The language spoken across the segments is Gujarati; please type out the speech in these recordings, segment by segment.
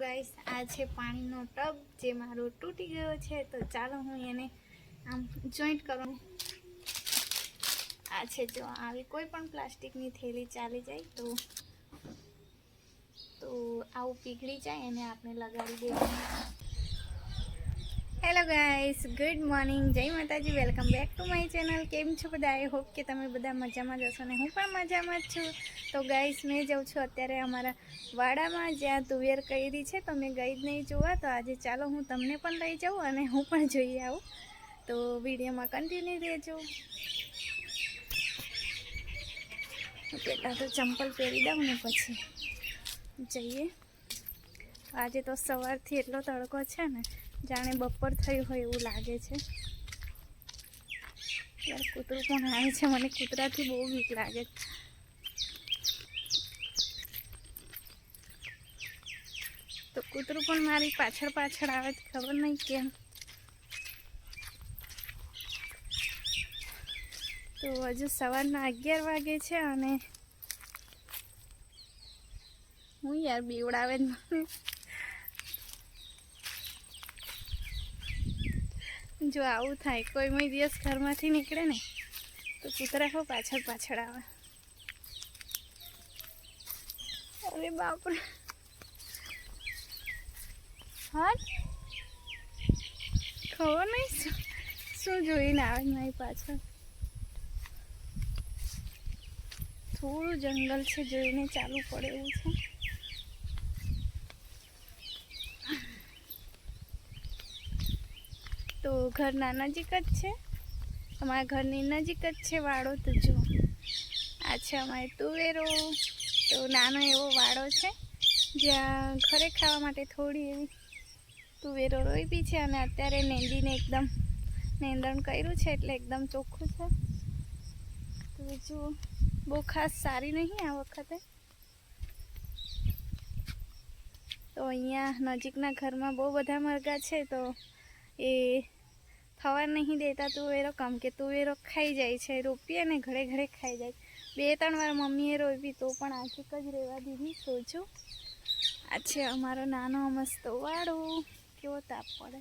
ગાઈસ આ છે પાણીનો ટબ જે મારો તૂટી ગયો છે, તો ચાલો હું એને આમ જોઈન્ટ કરું. આ છે જો આવી કોઈ પણ પ્લાસ્ટિકની થેલી ચાલી જાય તો આવું પીગળી જાય અને આપણે લગાડી દેવાનું. હેલો ગાઈસ, ગુડ મોર્નિંગ, જય માતાજી, welcome back to my channel. કેમ છો બધા? આઈ હોપ કે તમે બધા મજામાં જ હશો ને હું પણ મજામાં જ છું. તો ગાઈસ મેં જાઉં છું અત્યારે અમારા વાડામાં જ્યાં તુવેર કરી છે, તો મેં ગઈ જ નહીં જોવા. તો આજે ચાલો હું તમને પણ લઈ જાઉં અને હું પણ જોઈ આવું. તો વિડીયોમાં કન્ટિન્યુ રહેજો. પહેલાં તો ચંપલ પહેરી દઉં ને પછી જઈએ. આજે તો સવારથી એટલો તડકો છે ને, જાણે બપોર થયું હોય એવું લાગે છે. યાર કૂતરું પણ આવે છે, મને કૂતરાથી બહુ બીક લાગે છે. તો કૂતરું પણ મારી પાછળ પાછળ આવે છે, ખબર નહીં કેમ. તો હજુ સવારના 11 વાગે છે અને હું યાર બીવડાવે જ મને. જો આવું થાય કોઈ દિવસ ઘરમાંથી નીકળે ને તો કૂતરા હો પાછળ પાછળ આવે. અરે બાપરે, હા ખબર નહીં શું જોઈને આવે મારી પાછળ. થોડું જંગલ છે, જોઈને ચાલવું પડે એવું છે. તો ઘરના નજીક જ છે, અમારા ઘરની નજીક જ છે વાડો. તો જો આ છે અમારી તુવેરો. તો નાનો એવો વાડો છે જ્યાં ઘરે ખાવા માટે થોડી એવી તુવેરો રોપી છે અને અત્યારે નેંદીને એકદમ નેંદણ કર્યું છે એટલે એકદમ ચોખ્ખું છે. તો જો બહુ ખાસ સારી નહીં આ વખતે. તો અહીંયા નજીકના ઘરમાં બહુ બધા મરઘા છે, તો એ થવા નહીં દેતા તુવેરો, કેમ કે તુવેરો ખાઈ જાય છે. રોપીએ ને ઘરે ઘરે ખાઈ જાય. 2-3 વાર મમ્મીએ રોપી તો પણ આખી જ રહેવા દીધી. સોચો આ છે અમારો નાનો મસ્ત વાડો. કેવો તાપ પડે.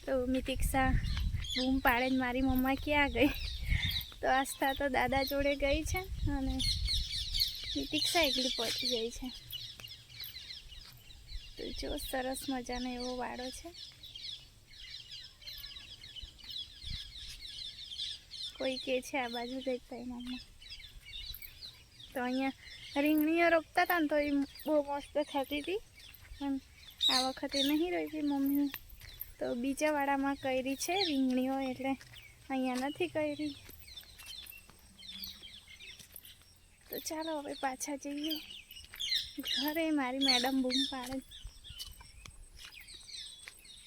તો મિતિક્ષા બૂમ પાડે જ મારી મમ્મા ક્યાં ગઈ. તો આસ્થા તો દાદા જોડે ગઈ છે અને મિતિક્ષા એકલી પહોંચી ગઈ છે. તો જો સરસ મજાનો એવો વાડો છે. કોઈ કે છે આ બાજુ દેખતા મમ્મા. તો અહીંયા રીંગણીઓ રોપતા હતા ને તો એ બહુ મસ્ત થતી હતી, પણ આ વખતે નહીં રોપી મમ્મી. તો બીજા વાડામાં કરી છે રીંગણીઓ, એટલે અહીંયા નથી કરી. તો ચાલો હવે પાછા જઈએ ઘરે. મારી મેડમ બૂમ પાડે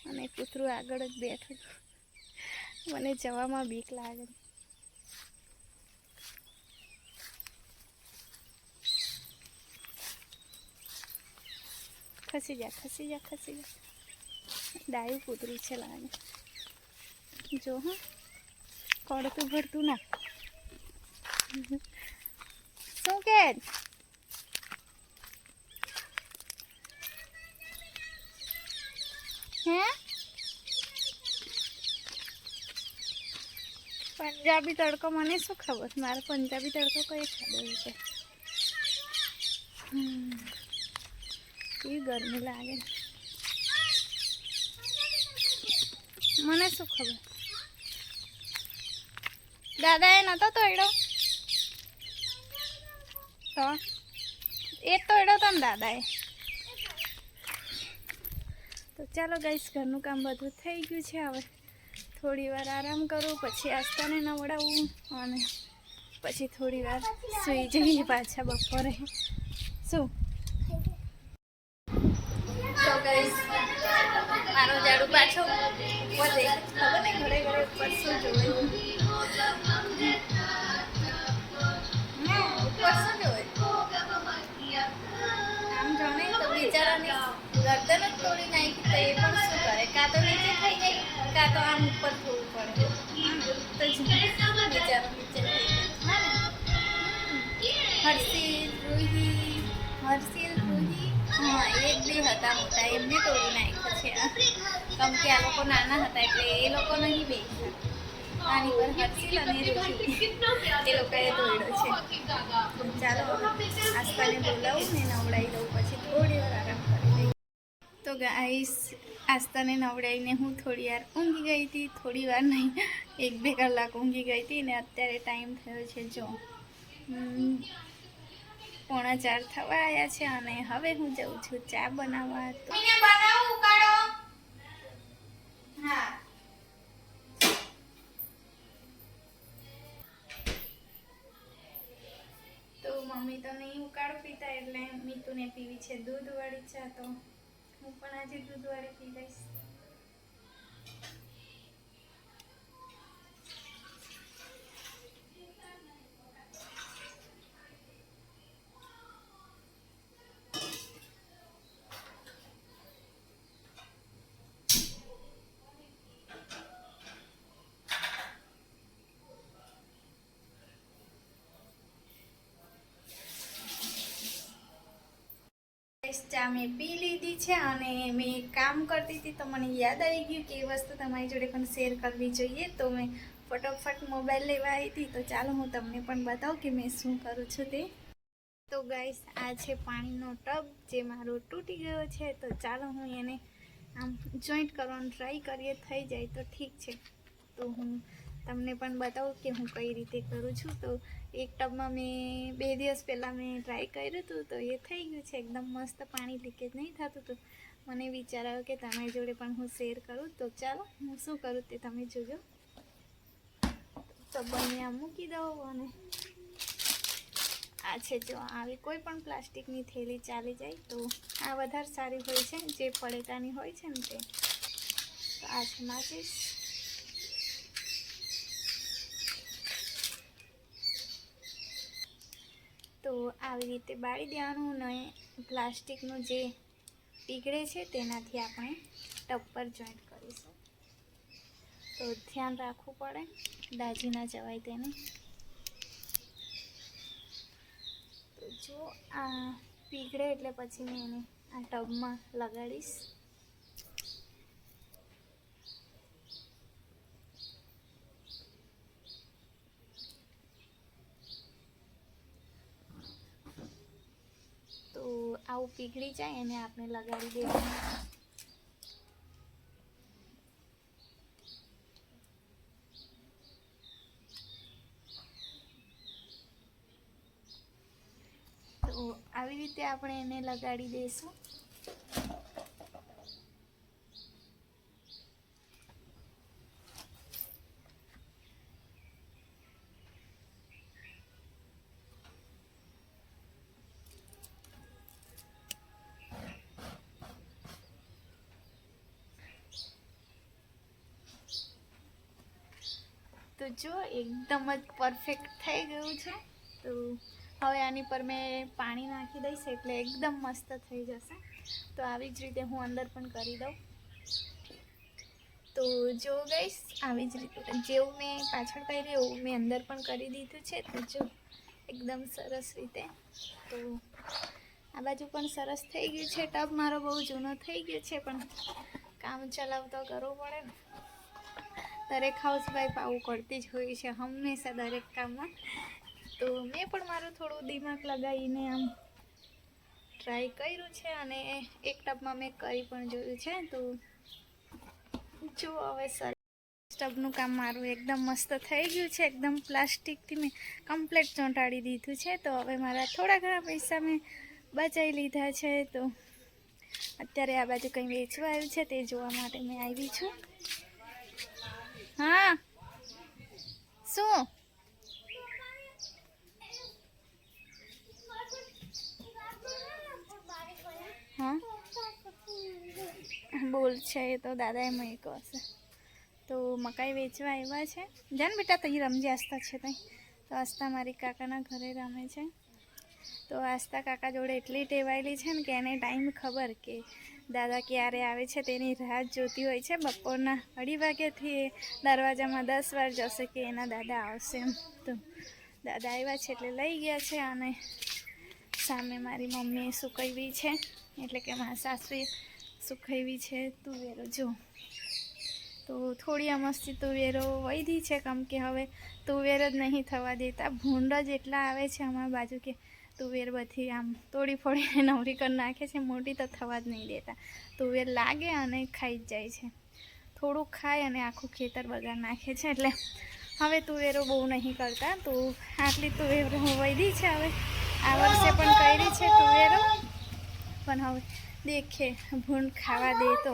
અને કૂતરું આગળ જ બેઠું. મને જવામાં બીક લાગે. ખસી જા ખસી જા ખસી જા. ડાયું કૂતરું છે લાગે. જો હા પડતું ભરતું ના. શું કે હે? પંજાબી તડકો મને શું ખબર, મારે પંજાબી તડકો કઈ ખબર છે. કેવી ગરમી લાગે મને શું ખબર. દાદા એ નતો તોડ્યો તો એ તોડ્યો તો ને દાદાએ. તો ચાલો ગાઈસ, ઘરનું કામ બધું થઈ ગયું છે. હવે થોડી વાર આરામ કરું, પછી આસ્તાને નવડાવું અને પછી થોડી વાર સૂઈ જઈએ પાછા બપોરે. શું તો ગાઈસ મારો ઝાડુ પાછો વધે, ખબર નહીં ઘરે ઘરે ઉપર શું જોયું. ઉપર શું જોયું આમ જાણે તો બિચારાની ગરદન જ તોડી નાખી. તો એ પણ શું કરે, કાં તો નીચે ખાઈ જાય, કાં તો આમ ઉપર થવું પડે. તો બિચારો નીચે થઈ જાય. હર્ષિત, રૂહી, હર્ષિલ રૂહી હા એક બે હતા મોટા એમને તોડી નાખ્યું છે કેમ કે આ લોકો નાના હતા એટલે એ લોકો નહીં બેસતા આની પર હર્ષિલ અને રૂહી એ લોકોએ તોડ્યો છે. ચાલો આસ્તાને બોલાવું ને નવડાવી દઉં પછી થોડી વાર આરામ કરી લઈ. તો ગાઈસ આસ્તાને નવડાવીને હું થોડી વાર ઊંઘી ગઈ હતી, થોડી વાર નહીં 1-2 કલાક ઊંઘી ગઈ હતી ને અત્યારે ટાઈમ થયો છે જો 3:45 થવા આવ્યા છે અને હવે હું જાઉં છું ચા બનાવવા. તો મમ્મી તો નહીં ઉકાળો પીતા એટલે મીતુને પીવી છે દૂધવાળી ચા, તો હું પણ આજે દૂધવાળી પી લઈશ. ચા મેં પી લીધી છે અને મેં કામ કરતી હતી તો મને યાદ આવી ગયું કે એ વસ્તુ તમારી જોડે પણ શેર કરવી જોઈએ, તો મેં ફટોફટ મોબાઈલ લેવા આવી હતી. તો ચાલો હું તમને પણ બતાવું કે મેં શું કરું છું તે. તો ગાઈસ આ છે પાણીનો ટબ જે મારો તૂટી ગયો છે, તો ચાલો હું એને આમ જોઈન્ટ કરવાનું ટ્રાય કરીએ, થઈ જાય તો ઠીક છે. તો હું તમને પણ બતાવું કે હું કઈ રીતે કરું છું. તો એક ટબમાં મેં 2 દિવસ પહેલાં મેં ટ્રાય કર્યું હતું તો એ થઈ ગયું છે એકદમ મસ્ત, પાણી લીકેજ નહીં થતું. તો મને વિચાર આવ્યો કે તમારી જોડે પણ હું શેર કરું. તો ચાલો હું શું કરું તે તમે જોજો. ટબને આમ મૂકી દઉં અને આ છે જો આવી કોઈ પણ પ્લાસ્ટિકની થેલી ચાલી જાય તો આ વધારે સારી હોય છે, જે પડેકાની હોય છે ને તે. તો આ છે માચીસ. તો આવી રીતે બાળી દેવાનું ને પ્લાસ્ટિકનું જે પીગળે છે તેનાથી આપણે ટબ પર જોઈન્ટ કરીશું. તો ધ્યાન રાખવું પડે, દાજી ના જવાય તેને. તો જો આ પીગળે એટલે પછી મેં એને આ ટબમાં લગાડીશ. તો આવું પીગળી જાય એને આપણે લગાડી દેવાનું. તો આવી રીતે આપણે એને લગાડી દઈશું. તો જો એકદમ જ પરફેક્ટ થઈ ગયું છે. તો હવે આની પર મેં પાણી નાખી દઈશ એટલે એકદમ મસ્ત થઈ જશે. તો આવી જ રીતે હું અંદર પણ કરી દઉં. તો જો ગાઈસ આવી જ રીતે જેવું મેં પાછળ કર્યું એવું મેં અંદર પણ કરી દીધું છે. તો જો એકદમ સરસ રીતે. તો આ બાજુ પણ સરસ થઈ ગયું છે. ટબ મારો બહુ જૂનો થઈ ગયો છે પણ કામ ચલાવતો કરવું પડે ને. દરેક હાઉસવાઈફ આવું કરતી જ હોય છે હંમેશા દરેક કામમાં. તો મેં પણ મારું થોડું દિમાગ લગાવીને આમ ટ્રાય કર્યું છે અને એક ટબમાં મેં કરી પણ જોયું છે. તો જો હવે સર ટબનું કામ મારું એકદમ મસ્ત થઈ ગયું છે. એકદમ પ્લાસ્ટિકથી મેં કમ્પ્લીટ ચોંટાડી દીધું છે. તો હવે મારા થોડા ઘણા પૈસા મેં બચાવી લીધા છે. તો અત્યારે આ બાજુ કંઈ વેચવા આવ્યું છે તે જોવા માટે મેં આવી છું. હા શું હા બોલ છે એ તો દાદાએ મૂક્યો હશે. તો મકાઈ વેચવા આવ્યા છે. જાન બેટા તઈ રમજે આસ્તા છે તઈ. તો આસ્તા મારી કાકાના ઘરે રમે છે. તો આસ્તા કાકા જોડે એટલી ટેવાયેલી છે ને કે એને ટાઈમ ખબર કે દાદા ક્યારે આવે છે તેની રાહ જોતી હોય છે. બપોરના 2:30 વાગ્યાથી દરવાજામાં 10 વાર જશે કે એના દાદા આવશે એમ. તો દાદા આવ્યા છે એટલે લઈ ગયા છે અને સામે મારી મમ્મીએ સુકવી છે, એટલે કે મારા સાસુએ સુકવી છે તુવેરો. જો તો થોડી આ મસ્તી તુવેરો વધી છે, કેમ કે હવે તુવેર જ નહીં થવા દેતા. ભૂંડ જ એટલા આવે છે અમારી બાજુ કે તુવેર બધી આમ તોડી ફોડીને નવરી કરી નાખે છે, મોટી તો થવા જ નહીં દેતા. તુવેર લાગે અને ખાઈ જ જાય છે, થોડુંક ખાય અને આખું ખેતર બગાડ નાખે છે. એટલે હવે તુવેરો બહુ નહીં કરતા. તો આટલી તુવેરો વધી છે. હવે આ વર્ષે પણ કરી છે તુવેરો, પણ હવે દેખે ભૂંડ ખાવા દે તો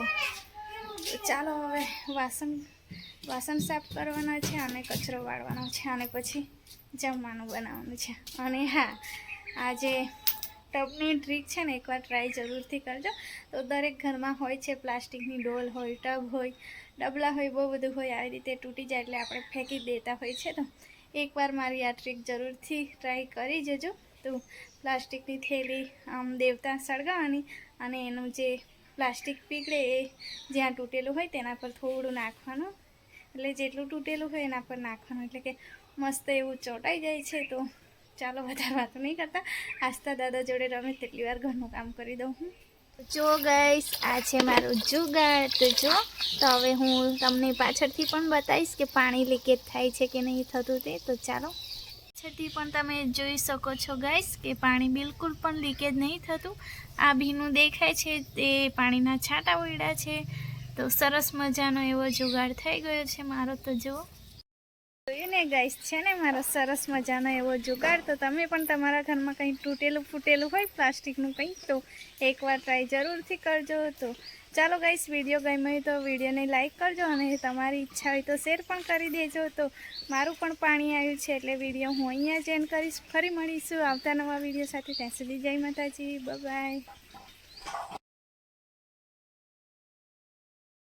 ચાલો હવે વાસણ સાફ કરવાના છે અને કચરો વાળવાનો છે અને પછી જમવાનું બનાવવાનું છે. અને હા, આજે ટબની ટ્રીક છે ને એકવાર ટ્રાય જરૂરથી કરજો. તો દરેક ઘરમાં હોય છે, પ્લાસ્ટિકની ડોલ હોય, ટબ હોય, ડબલા હોય, બહુ બધું હોય. આવી રીતે તૂટી જાય એટલે આપણે ફેંકી દેતા હોય છે. તો એકવાર મારી આ ટ્રીક જરૂરથી ટ્રાય કરી જજો. તો પ્લાસ્ટિકની થેલી આમ દેવતા સળગાવવાની અને એનું જે પ્લાસ્ટિક પીગળે એ જ્યાં તૂટેલું હોય તેના પર થોડું નાખવાનું, એટલે જેટલું તૂટેલું હોય એના પર નાખવાનું, એટલે કે મસ્ત એવું ચોંટાઈ જાય છે. તો ચાલો વધારે વાતો નહીં કરતા, આસ્તા દાદા જોડે રમે તેટલી વાર ઘરનું કામ કરી દઉં હું. જો ગાઈસ, આ છે મારું જુગાડ. તો જો, તો હવે હું તમને પાછળથી પણ બતાવીશ કે પાણી લીકેજ થાય છે કે નહીં થતું તે. તો ચાલો, પાછળથી પણ તમે જોઈ શકો છો ગાઈસ કે પાણી બિલકુલ પણ લીકેજ નહીં થતું. આ ભીનું દેખાય છે તે પાણીના છાંટા ઉડ્યા છે. તો સરસ મજાનો એવો જુગાડ થઈ ગયો છે મારો. તો જુઓ, જોયું ને ગાઈસ, છે ને મારો સરસ મજાનો એવો જુગાડ. તો તમે પણ તમારા ઘરમાં કંઈ તૂટેલું ફૂટેલું હોય પ્લાસ્ટિકનું કંઈ, તો એકવાર ટ્રાય જરૂરથી કરજો. તો ચાલો ગાઈસ, વિડીયો ગમ્યો હોય તો વિડીયોને લાઈક કરજો અને તમારી ઈચ્છા હોય તો શેર પણ કરી દેજો. તો મારું પણ પાણી આવ્યું છે એટલે વિડીયો હું અહીંયા જ એન્ડ કરીશ. ફરી મળીશું આવતા નવા વિડીયો સાથે. ત્યાં સુધી જય માતાજી, બાય બાય.